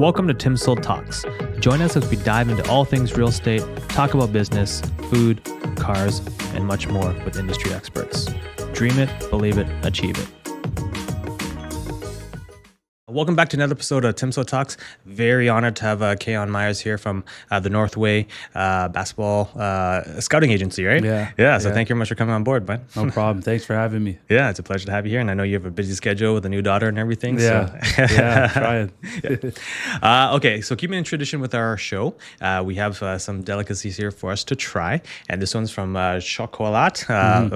Welcome to TimSold Talks. Join us as we dive into all things real estate, talk about business, food, cars, and much more with industry experts. Dream it, believe it, achieve it. Welcome back to another episode of TimSold Talks. Very honored to have Kayon Mayers here from the Northway basketball scouting agency, right? Yeah. So thank you very much for coming on board, man. No problem. Thanks for having me. Yeah, it's a pleasure to have you here. And I know you have a busy schedule with a new daughter and everything. Yeah, So. trying. Okay, so keeping in tradition with our show, we have some delicacies here for us to try. And this one's from Chocolat,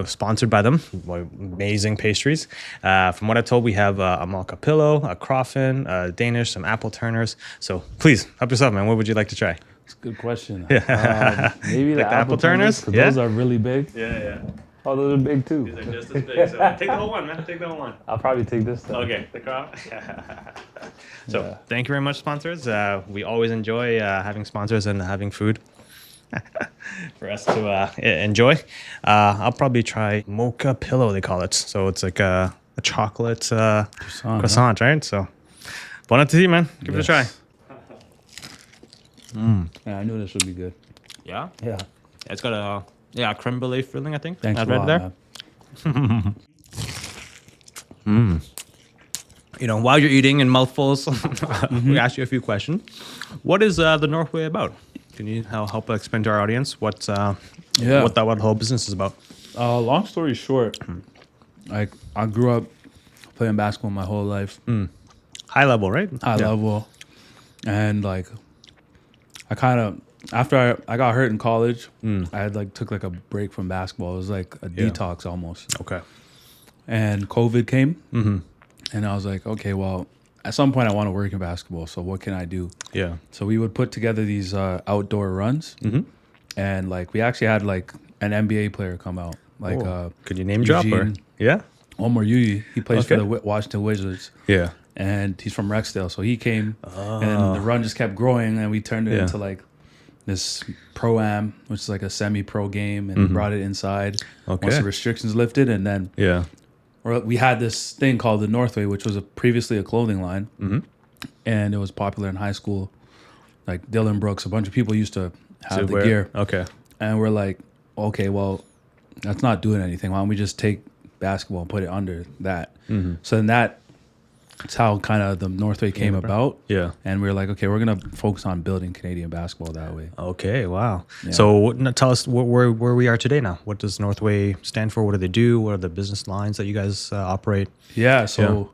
sponsored by them. Amazing pastries. From what I'm told, we have a Malka pillow, a Crawfin, Danish, some apple turners. So please, help yourself, man. What would you like to try? It's a good question. Yeah. Maybe the apple turners. Yeah? Those are really big. Yeah. Oh, those are big too. These are just as big. So take the whole one, man. Take the whole one. I'll probably take this then. Okay, the crop. So thank you very much, sponsors. We always enjoy having sponsors and having food for us to enjoy. I'll probably try mocha pillow, they call it. So it's like a chocolate croissant, right? So bon appetit, man. Give it a try. Yeah, I knew this would be good. Yeah? Yeah. It's got a creme brulee filling, I think. Thanks That's a right lot, there. man. You know, while you're eating in mouthfuls, we asked you a few questions. What is the Northway about? Can you help explain to our audience what the whole business is about? Long story short, I grew up playing basketball my whole life. High level, right? High level. And I kind of, after I got hurt in college, I had took a break from basketball. It was like a detox almost. Okay. And COVID came, and I was like, okay, well, at some point I want to work in basketball. So what can I do? Yeah. So we would put together these outdoor runs, and we actually had an NBA player come out. Could you name drop or? Yeah. Omar Yuyi. He plays for the Washington Wizards. Yeah. And he's from Rexdale, so he came, and the run just kept growing, and we turned it into this pro-am, which is a semi-pro game, and brought it inside once the restrictions lifted, and then we had this thing called the Northway, which was previously a clothing line, and it was popular in high school. Like Dylan Brooks, a bunch of people used to have the gear. Okay. And we're like, okay, well, that's not doing anything. Why don't we just take basketball and put it under that? So then that's how kind of the Northway came about. Yeah. And we were like, okay, we're going to focus on building Canadian basketball that way. Okay, wow. Yeah. So tell us where we are today now. What does Northway stand for? What do they do? What are the business lines that you guys operate? Yeah, so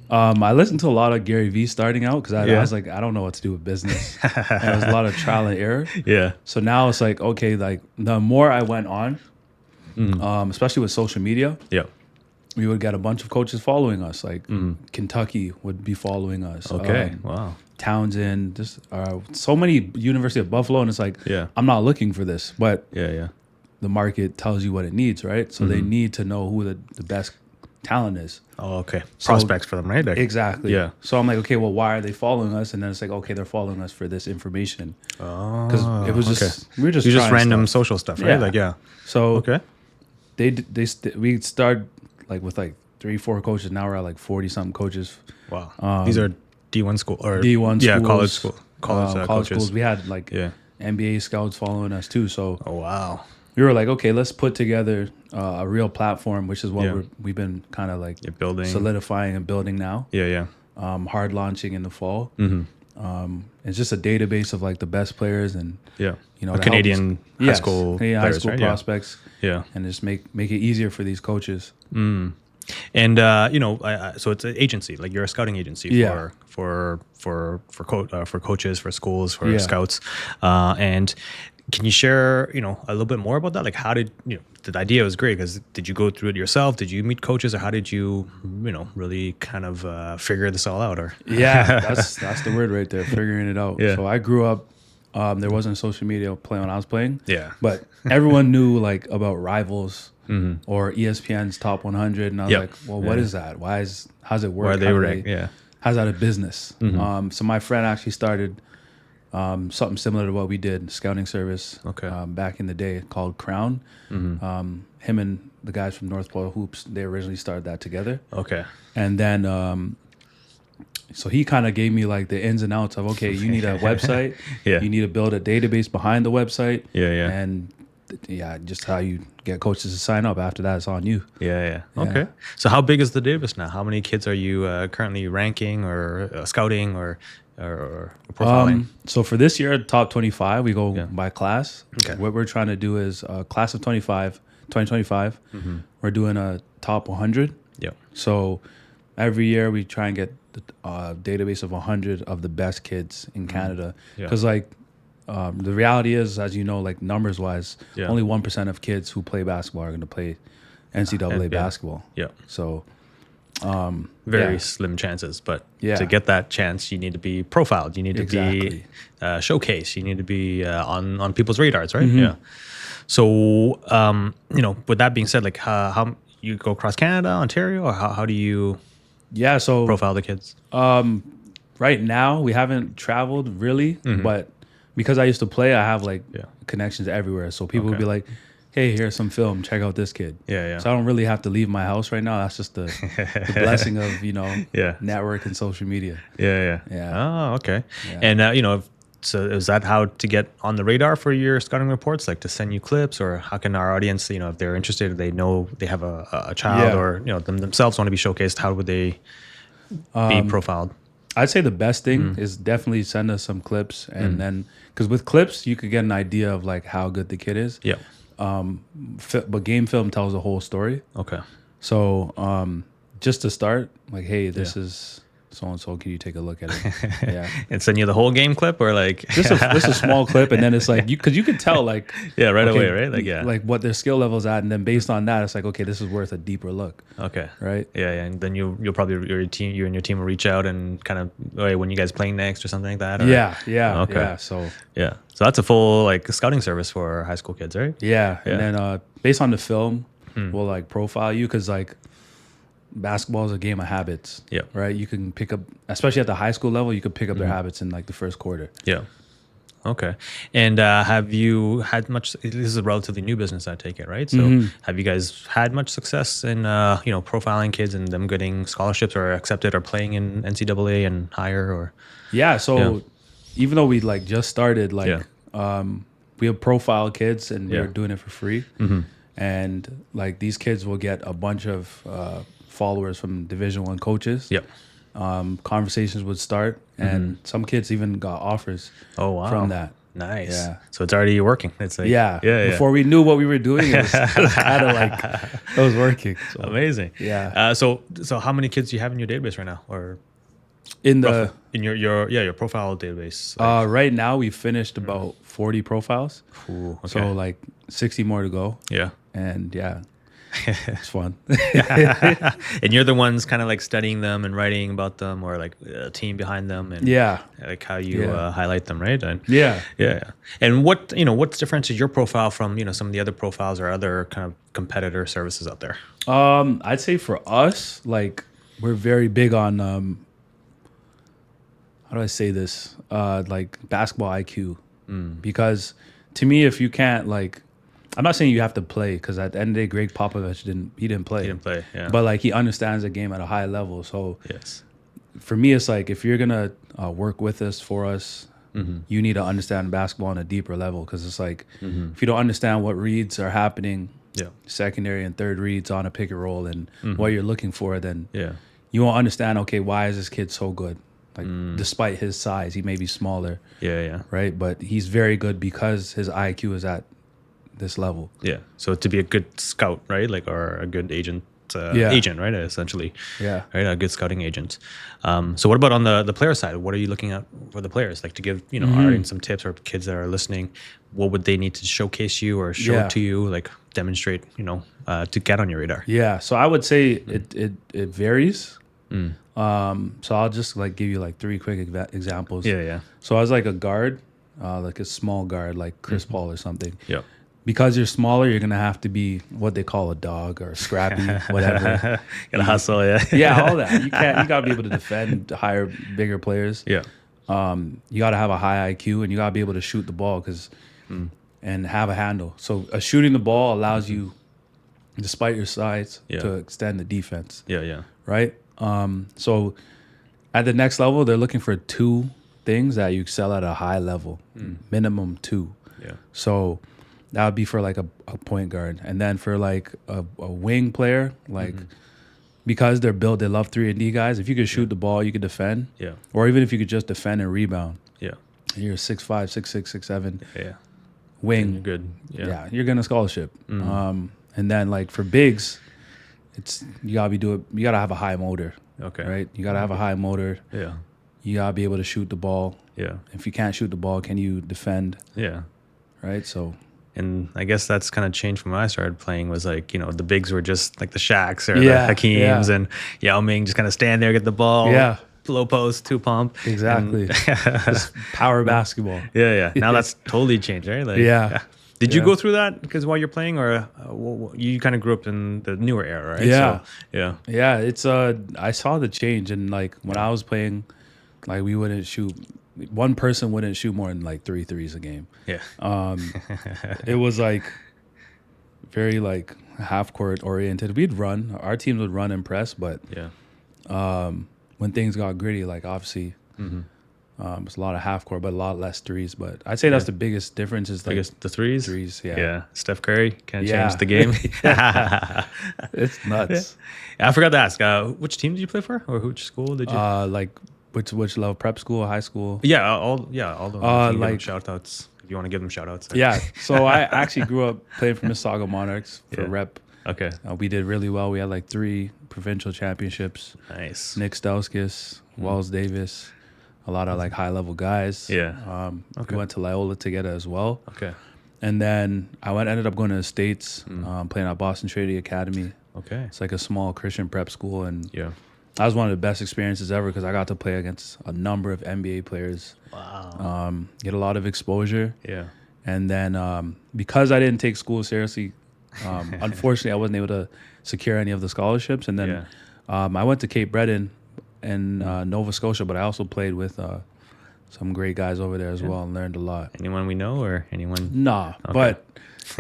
I listened to a lot of Gary Vee starting out because I was like, I don't know what to do with business. And it was a lot of trial and error. Yeah. So now it's like, okay, the more I went on, especially with social media, we would get a bunch of coaches following us. Kentucky would be following us. Okay, wow. Townsend, just so many, University of Buffalo, and it's like, I'm not looking for this, but the market tells you what it needs, right? So they need to know who the best talent is. Oh, okay. Prospects for them, right? Exactly. Yeah. So I'm like, okay, well, why are they following us? And then it's like, okay, they're following us for this information. Oh, because it was just we were just random social stuff, right? So we started with 3-4 coaches. Now we're at 40-something coaches. Wow. These are D1 school or D1 schools. Yeah, college school. College coaches. Schools. We had NBA scouts following us too. So wow. We were like, okay, let's put together a real platform, which is what we've been kind of building, solidifying and building now. Yeah. Hard launching in the fall. It's just a database of the best players and Canadian high school players, high school right? prospects. Yeah. And just make it easier for these coaches. And so it's an agency, you're a scouting agency for coaches, for schools, for scouts. And can you share, a little bit more about that? How did the idea was great because did you go through it yourself? Did you meet coaches, or how did you, really kind of figure this all out? Or that's the word right there, figuring it out. Yeah. So I grew up. There wasn't social media when I was playing. Yeah. But everyone knew about Rivals or ESPN's Top 100, and I was like, well, what is that? How's it work? Why they were how's that a business? So my friend actually started something similar to what we did, scouting service, back in the day called Crown. Him and the guys from North Pole Hoops, they originally started that together. Okay. And then So he kind of gave me like the ins and outs of, okay, you need a website. Yeah. You need to build a database behind the website. Yeah. And just how you get coaches to sign up. After that, it's on you. Yeah. Okay. So how big is the database now? How many kids are you currently ranking or scouting or profiling? So for this year, top 25, we go Yeah. by class. Okay. What we're trying to do is class of 2025. We're doing a top 100. Yeah. So every year we try and get the database of 100 of the best kids in Canada. Yeah. Because the reality is, as you know, like numbers wise, only 1% of kids who play basketball are going to play NCAA basketball. Yeah. So very slim chances, but Yeah. to get that chance, you need to be profiled. You need to Exactly. be showcased. You need to be on people's radars, right? Mm-hmm. Yeah. So, with that being said, like how you go across Canada, Ontario, or how do you So profile the kids? right now we haven't traveled really, but because I used to play, I have connections everywhere. So people would be like, hey, here's some film. Check out this kid. Yeah. So I don't really have to leave my house right now. That's just the blessing of, network and social media. Yeah. Oh, okay. Yeah. And so is that how to get on the radar for your scouting reports, like to send you clips, or how can our audience, if they're interested, they know they have a child or themselves want to be showcased, how would they be profiled? I'd say the best thing is definitely send us some clips, and then because with clips you could get an idea of like how good the kid is. Yeah. But game film tells the whole story. Okay. So just to start, like, hey, this is so and so. Can you take a look at it? Yeah. And send you the whole game clip, or like Just a small clip, and then it's like because you could tell like right away, right? Like like what their skill level's at, and then based on that, it's like, okay, this is worth a deeper look. Okay. Right. Yeah, and then you'll probably you and your team will reach out and kind of, hey, when you guys playing next or something like that. Or, Yeah. Okay. Yeah. So that's a full like scouting service for high school kids, right? yeah. And then based on the film, we'll like profile you because like basketball is a game of habits. Yeah. Right. You can pick up, especially at the high school level, you could pick up their habits in like the first quarter. Yeah. Okay. And have you had much? This is a relatively new business, I take it, right? So have you guys had much success in profiling kids and them getting scholarships or accepted or playing in NCAA and higher? Or So even though we like just started, like we have profile kids and we're doing it for free, and like these kids will get a bunch of followers from Division I coaches. Yep. Conversations would start, and some kids even got offers from that. Nice. Yeah. So it's already working. It's like Before we knew what we were doing, it was kind of like it was working. So, amazing. Yeah. So how many kids do you have in your database right now, or in your profile database? Like, right now we finished about 40 profiles. Ooh, okay. So like 60 more to go. Yeah. And it's fun. And you're the ones kind of like studying them and writing about them, or like a team behind them, and like how you highlight them, right? And yeah. And what's differentiates your profile from some of the other profiles or other kind of competitor services out there? I'd say for us, like we're very big on how do I say this? Like basketball IQ, because to me, if you can't like. I'm not saying you have to play, because at the end of the day, Greg Popovich didn't play. He didn't play, yeah. But like he understands the game at a high level. So yes, for me, it's like if you're gonna work with us for us, you need to understand basketball on a deeper level. Because it's like if you don't understand what reads are happening, secondary and third reads on a pick and roll, and what you're looking for, then you won't understand. Okay, why is this kid so good? Like despite his size, he may be smaller. Right, but he's very good because his IQ is at this level. So to be a good scout, right, like, or a good agent, right, essentially, right, a good scouting agent. So what about on the player side? What are you looking at for the players, like to give our audience some tips, or kids that are listening, what would they need to showcase you or show to you, like demonstrate, to get on your radar? So I would say it varies. So I'll just like give you like 3 quick examples. So I was like a guard, like a small guard, like Chris Paul or something. Because you're smaller, you're gonna have to be what they call a dog or scrappy, whatever. Gotta hustle, all that. You gotta be able to defend, hire bigger players. You gotta have a high IQ, and you gotta be able to shoot the ball and have a handle. So shooting the ball allows you, despite your size, to extend the defense. Yeah. Right. So At the next level, they're looking for 2 things that you excel at a high level, minimum 2. Yeah. So that would be for like a point guard, and then for like a wing player, like because they're built, they love 3-and-D guys. If you could shoot the ball, you could defend. Yeah. Or even if you could just defend and rebound. Yeah. You're 6'5", 6'6", 6'7", Yeah. wing. You're good. Yeah, you're gonna scholarship. And then like for bigs, you gotta have a high motor. Okay. Right? You gotta have a high motor. Yeah. You gotta be able to shoot the ball. Yeah. If you can't shoot the ball, can you defend? Yeah. Right? So and I guess that's kind of changed from when I started playing was like, the bigs were just like the Shaqs or Yeah, the Hakeems and Yao Ming just kind of stand there, get the ball. Yeah. Low post, 2 pump. Exactly. Just power basketball. Yeah. Now that's totally changed, right? Like, Yeah. Did you go through that because while you're playing, or you kind of grew up in the newer era, right? Yeah. So, yeah. Yeah, it's I saw the change, and like when I was playing, like we wouldn't shoot. One person wouldn't shoot more than like 3 threes a game. Yeah. It was like very like half court oriented. We'd run. Our teams would run and press, but when things got gritty, like obviously, it's a lot of half court, but a lot less threes. But I'd say that's the biggest difference is like the threes. Threes, yeah. Yeah. Steph Curry can change the game. It's nuts. Yeah. I forgot to ask. Which team did you play for, or which school did you? Like which level? Prep school, high school? Yeah, all the like shout outs. If you want to give them shout outs. Yeah. So I actually grew up playing for Mississauga Monarchs for rep. Okay. We did really well. We had like 3 provincial championships. Nice. Nick Stauskas, Wells Davis, a lot of like high level guys. Yeah. We went to Loyola together as well. Okay. And then ended up going to the States, playing at Boston Trinity Academy. Okay. It's like a small Christian prep school, and Yeah. that was one of the best experiences ever because I got to play against a number of NBA players. Wow. Get a lot of exposure. Yeah. And then because I didn't take school seriously, unfortunately, I wasn't able to secure any of the scholarships. And then I went to Cape Breton in Nova Scotia, but I also played with some great guys over there as well and learned a lot. Anyone we know or anyone? Nah, Okay. but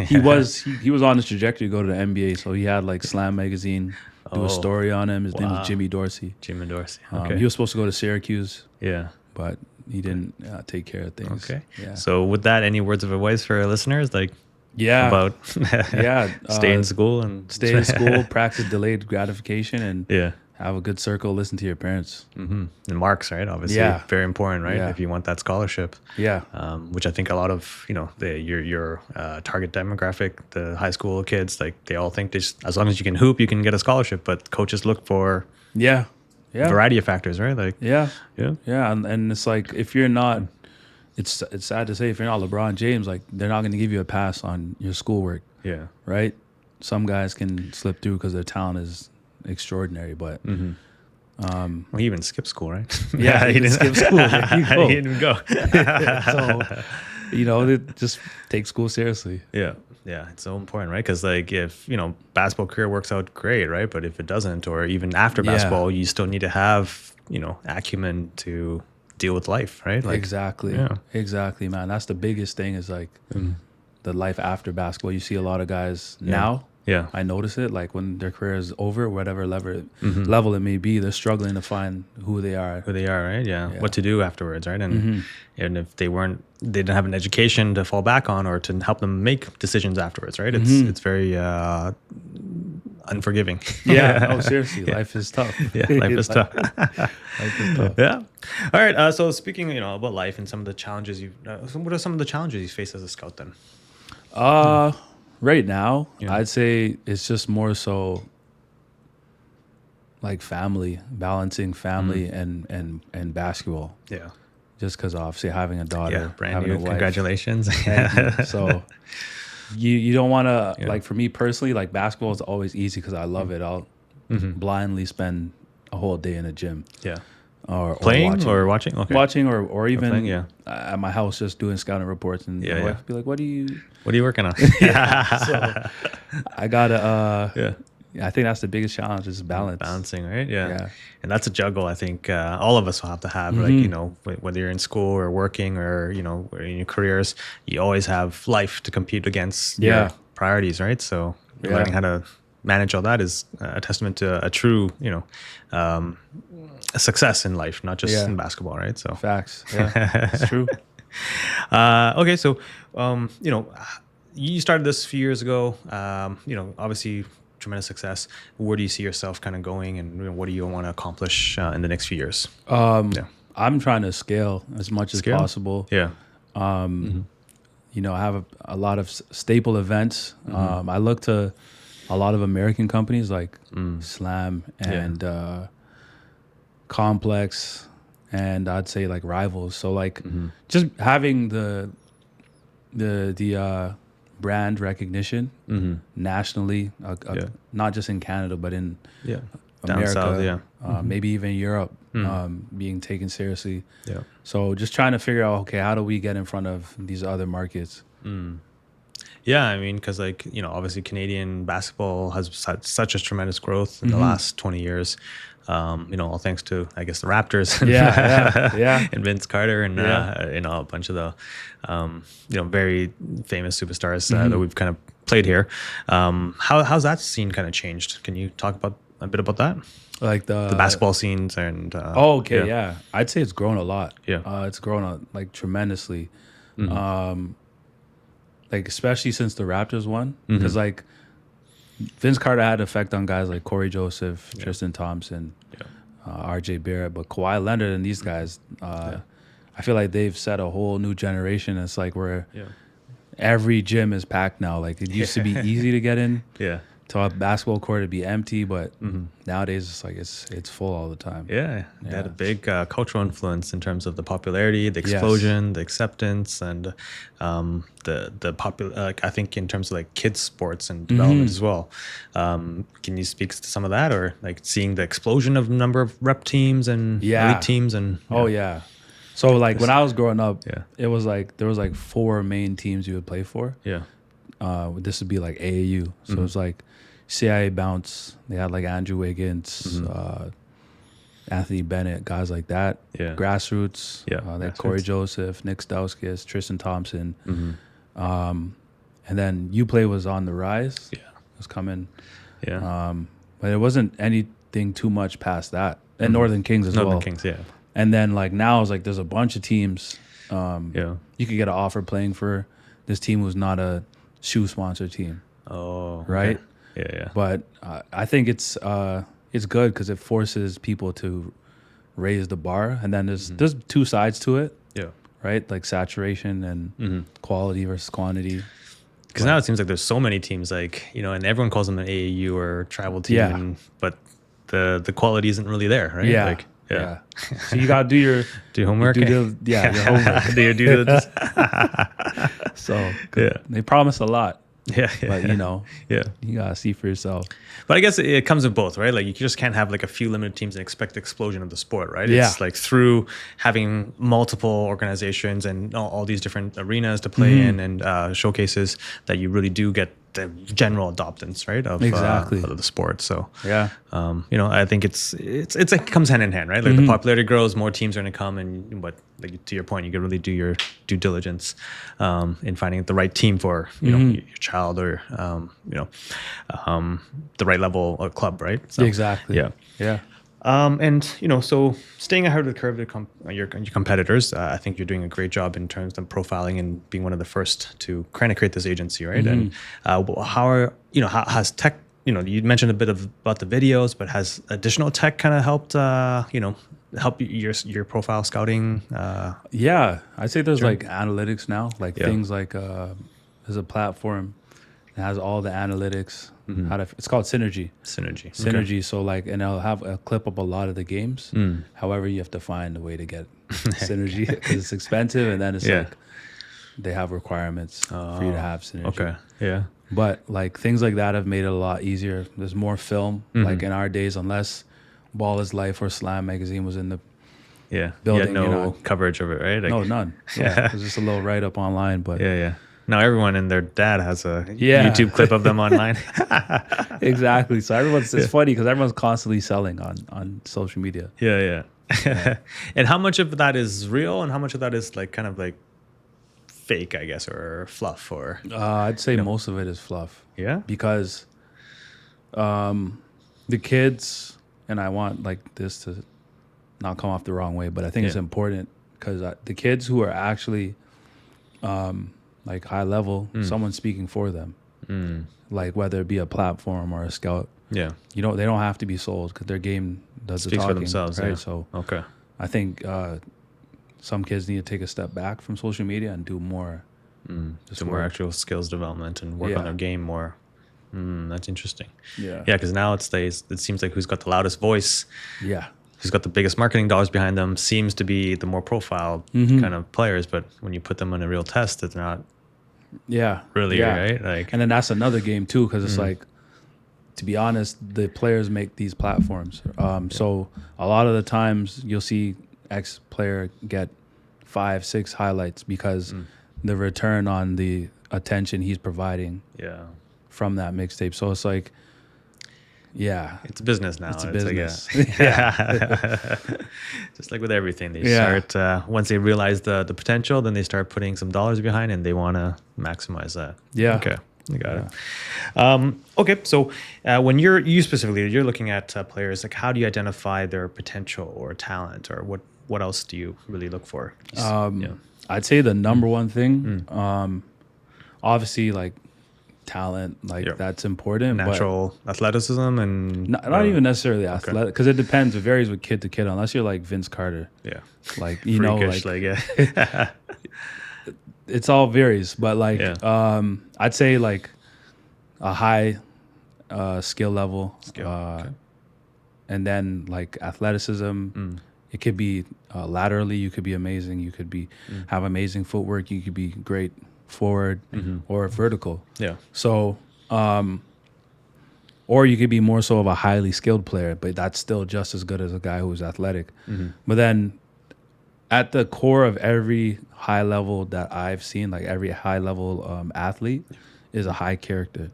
he was on his trajectory to go to the NBA. So he had like Slam Magazine do a story on him. His name was Jimmy Dorsey. Jimmy Dorsey. Okay. He was supposed to go to Syracuse, Yeah. but he didn't take care of things. Okay. Yeah. So with that, any words of advice for our listeners, like about stay in school and stay in school, practice delayed gratification, and yeah. have a good circle. Listen to your parents. Mm-hmm. And marks, right? Obviously, very important, right? If you want that scholarship, which I think a lot of your target demographic, the high school kids, like they all think just as long as you can hoop, you can get a scholarship. But coaches look for variety of factors, right? Like and it's like if you're not, it's sad to say, if you're not LeBron James, like they're not going to give you a pass on your schoolwork. Yeah, right. Some guys can slip through because their talent is extraordinary, but well, he even skipped school, right? Yeah, he didn't skip school. He didn't go. So just take school seriously. Yeah, it's so important, right? Because like if basketball career works out great, right? But if it doesn't, or even after basketball, you still need to have acumen to deal with life, right? Like, exactly, man. That's the biggest thing is like the life after basketball. You see a lot of guys now. Yeah, I notice it like when their career is over, whatever level it may be, they're struggling to find who they are. Right? Yeah. What to do afterwards, right? And and if they didn't have an education to fall back on or to help them make decisions afterwards, right? It's very unforgiving. Yeah. Oh, seriously, life is tough. Yeah, life is tough. Life is tough. Yeah. All right. So speaking, about life and some of the challenges what are some of the challenges you face as a scout then? Right now, I'd say it's just more so like balancing family and basketball. Yeah. Just because obviously having a daughter, brand having new, a wife. congratulations. So you don't want to, like for me personally, like basketball is always easy because I love it. I'll blindly spend a whole day in a gym. Yeah. Or playing or watching? Okay. Watching or even playing, at my house just doing scouting reports and my wife would be like, what are you working on? So I gotta I think that's the biggest challenge is balancing, right? Yeah. And that's a juggle I think all of us will have to have, like whether you're in school or working or in your careers, you always have life to compete against your priorities, right? So learning how to manage all that is a testament to a true a success in life, not just Yeah. in basketball, right? So Facts. Yeah, it's true. okay, so you started this a few years ago. Obviously tremendous success. Where do you see yourself kind of going, and what do you want to accomplish in the next few years? Yeah, I'm trying to scale as much as scale. possible. Yeah, I have a lot of staple events. I look to a lot of American companies like Slam and Complex, and I'd say like Rivals. So like just having the brand recognition nationally, not just in Canada but in down south. America, maybe even Europe, being taken seriously. Yeah. So just trying to figure out, okay, how do we get in front of these other markets? Yeah, I mean, because obviously Canadian basketball has had such a tremendous growth in the last 20 years. All thanks to, I guess, the Raptors Yeah. and Vince Carter and a bunch of the very famous superstars that we've kind of played here. How's that scene kind of changed? Can you talk about a bit about that? Like The basketball scenes and yeah. I'd say it's grown a lot. Yeah. It's grown like tremendously. Like especially since the Raptors won, because like Vince Carter had an effect on guys like Corey Joseph, Tristan Thompson, RJ Barrett, but Kawhi Leonard and these guys, I feel like they've set a whole new generation. It's like where every gym is packed now. Like it used to be easy to get in to a basketball court, to be empty, but nowadays it's like it's full all the time. Yeah, they had a big cultural influence in terms of the popularity, the explosion, the acceptance, and the popular. I think in terms of like kids sports and development as well. Can you speak to some of that, or like seeing the explosion of number of rep teams and elite teams and? So like when I was growing up, it was like there was like 4 main teams you would play for. This would be like AAU, so it was like CIA Bounce. They had like Andrew Wiggins, Anthony Bennett, guys like that. Grassroots. They had Corey Joseph, Nick Stauskas, Tristan Thompson. And then UPlay was on the rise. It was coming. But it wasn't anything too much past that. And Northern Kings as well. Northern Kings, And then like now it's like there's a bunch of teams. You could get an offer playing for this team who's not a shoe sponsor team. Oh, right. Okay. Yeah. But I think it's good because it forces people to raise the bar, and then there's 2 sides to it. Right, like saturation and quality versus quantity. Because now it seems like there's so many teams, like and everyone calls them an AAU or tribal team, but the quality isn't really there, right? So you gotta do your homework. Your homework. Do your due diligence. So they promise a lot. But you gotta see for yourself. But I guess it comes with both, right? Like you just can't have like a few limited teams and expect the explosion of the sport, right? It's like through having multiple organizations and all these different arenas to play in and showcases that you really do get the general adoptance, right, of the sport. So I think it comes hand in hand, right? Like the popularity grows, more teams are going to come, but like to your point, you can really do your due diligence in finding the right team for your child or the right level of club, right? So, and so staying ahead of the curve of your competitors, I think you're doing a great job in terms of profiling and being one of the first to kind of create this agency, right? And how has tech? You mentioned a bit about the videos, but has additional tech kind of helped? Help your profile scouting? I'd say there's like analytics now, like things like there's a platform that has all the analytics. It's called Synergy. Okay. So like, and I'll have a clip up a lot of the games. However, you have to find a way to get Synergy because it's expensive, and then it's like they have requirements for you to have Synergy. But like things like that have made it a lot easier. There's more film. Like in our days, unless Ball is Life or Slam magazine was in the building, you had no coverage of it, right? No, none. It was just a little write up online, but now everyone and their dad has a YouTube clip of them online. Exactly. So it's funny because everyone's constantly selling on social media. And how much of that is real and how much of that is like kind of like fake, I guess, or fluff? Or I'd say most of it is fluff. Because the kids, and I want like this to not come off the wrong way, but I think it's important because the kids who are actually like high level, someone's speaking for them. Like whether it be a platform or a scout. Yeah. They don't have to be sold because their game does the talking. For themselves, right? Yeah. So okay. I think some kids need to take a step back from social media and do more. Just more actual skills development and work on their game more. That's interesting. Yeah. Yeah, because now it seems like who's got the loudest voice. Yeah. Who's got the biggest marketing dollars behind them seems to be the more profile kind of players. But when you put them on a real test, it's not really right. Like, and then that's another game too, because it's like, to be honest, the players make these platforms. So a lot of the times you'll see X player get 5-6 highlights because the return on the attention he's providing from that mixtape. So it's like, it's a business now. It's a business. Like just like with everything, they start once they realize the potential, then they start putting some dollars behind, and they want to maximize that. Yeah. Okay. I got it. Okay, so when you're looking at players, like how do you identify their potential or talent, or what else do you really look for? I'd say the number one thing, obviously, like talent, like that's important. Natural athleticism and not even necessarily athletic, because it depends. It varies with kid to kid. Unless you're like Vince Carter, like freakish, it's all varies. But like, I'd say like a high skill level, and then like athleticism. It could be laterally, you could be amazing. You could be have amazing footwork. You could be great forward or vertical. Yeah. So, or you could be more so of a highly skilled player, but that's still just as good as a guy who's athletic. But then at the core of every high level that I've seen, like every high level athlete is a high character.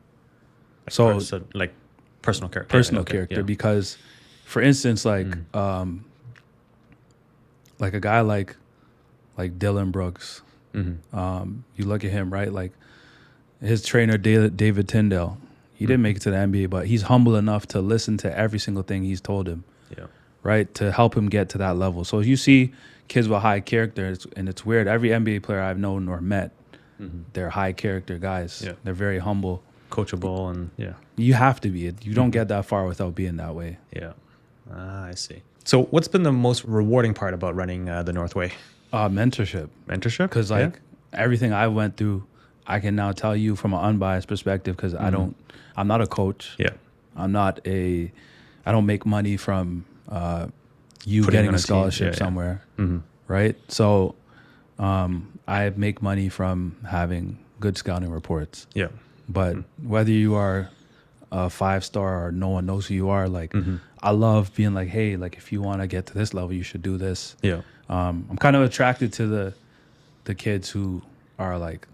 So like personal character. Character, because for instance, like a guy like Dylan Brooks, you look at him, right? Like his trainer, David Tyndale, he didn't make it to the NBA, but he's humble enough to listen to every single thing he's told him, right? To help him get to that level. So you see kids with high character, and it's weird. Every NBA player I've known or met, they're high character guys. Yeah. They're very humble. Coachable, and you have to be. You don't get that far without being that way. Yeah. I see. So what's been the most rewarding part about running the Northway? Mentorship. Because everything I went through, I can now tell you from an unbiased perspective, because I'm not a coach. Yeah. I don't make money from you putting getting a scholarship somewhere. Right. So I make money from having good scouting reports. Yeah. But whether you are a 5-star or no one knows who you are, like I love being like, hey, like if you want to get to this level, you should do this. Yeah. I'm kind of attracted to the kids who are like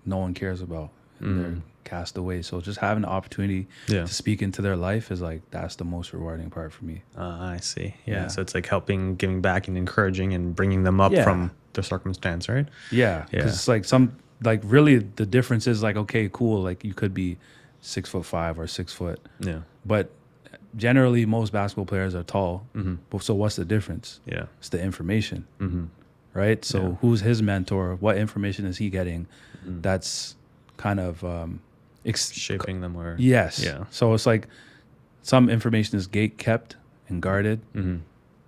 no one cares about, and they're cast away. So just having the opportunity to speak into their life is like, that's the most rewarding part for me. I see. Yeah. So it's like giving back and encouraging and bringing them up from their circumstance, right? Yeah. Because it's like really the difference is like, okay, cool. Like you could be 6'5" or 6 foot. Yeah. But generally most basketball players are tall. But so what's the difference? Yeah. It's the information. Right? So who's his mentor? What information is he getting? That's kind of shaping them, or yes. Yeah. So it's like some information is gate kept and guarded.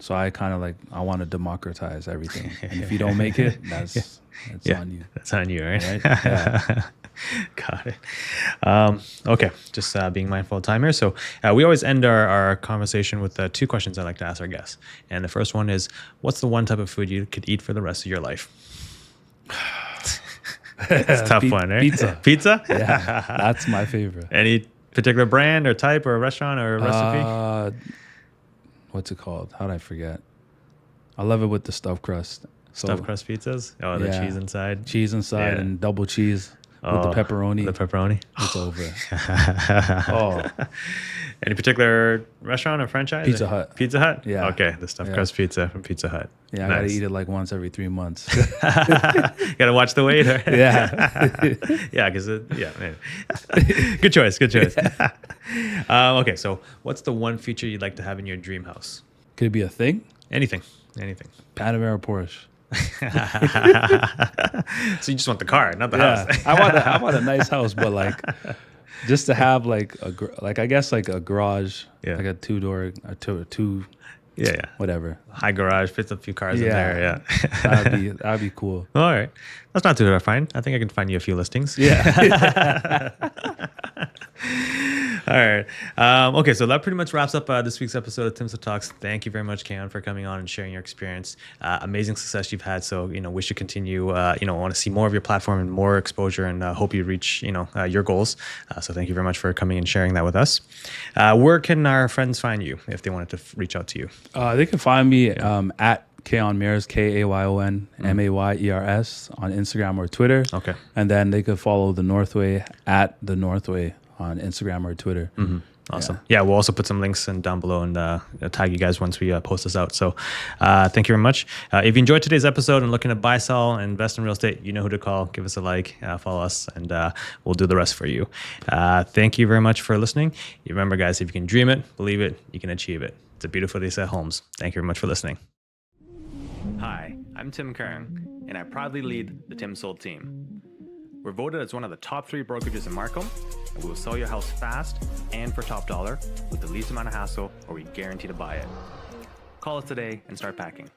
So I kind of like, I want to democratize everything. And if you don't make it, that's on you. That's on you, right? Yeah. Got it. Okay, just being mindful of time here. So we always end our conversation with 2 questions I like to ask our guests. And the first one is, what's the one type of food you could eat for the rest of your life? It's a tough one, right? Pizza? Yeah, that's my favorite. Any particular brand or type or restaurant or recipe? What's it called? How did I forget? I love it with the stuffed crust. Stuffed crust pizzas? Oh, the cheese inside? Cheese inside and double cheese. With the pepperoni. It's over. Any particular restaurant or franchise? Pizza Hut. Pizza Hut? Yeah. Okay, the stuffed crust pizza from Pizza Hut. Yeah, nice. I gotta eat it like once every 3 months. Gotta watch the weight. Right? Yeah. Yeah, because good choice. Okay, so what's the one feature you'd like to have in your dream house? Could it be a thing? Anything. Panamera Porsche. So you just want the car, not the house. I want a nice house, but like just to have like I guess like a garage, like a 2-door, two. Yeah. Whatever. High garage, fits a few cars in there. Yeah. That'd be cool. All right. That's not too hard to find. I think I can find you a few listings. Yeah. All right. Okay, so that pretty much wraps up this week's episode of TimSold Talks. Thank you very much, Kayon, for coming on and sharing your experience. Amazing success you've had. So, we should continue. I want to see more of your platform and more exposure, and hope you reach, your goals. So thank you very much for coming and sharing that with us. Where can our friends find you if they wanted to reach out to you? They can find me at Kayon Mayers, Kayon Mayers on Instagram or Twitter. Okay. And then they could follow The Northway at The Northway on Instagram or Twitter. Mm-hmm. Awesome. Yeah, we'll also put some links down below and tag you guys once we post this out. So thank you very much. If you enjoyed today's episode and looking to buy, sell, and invest in real estate, you know who to call. Give us a like, follow us, and we'll do the rest for you. Thank you very much for listening. You remember, guys, if you can dream it, believe it, you can achieve it. It's a beautiful day at Homes. Thank you very much for listening. Hi, I'm Tim Kern, and I proudly lead the TimSold team. We're voted as one of the top 3 brokerages in Markham, and we will sell your house fast and for top dollar with the least amount of hassle, or we guarantee to buy it. Call us today and start packing.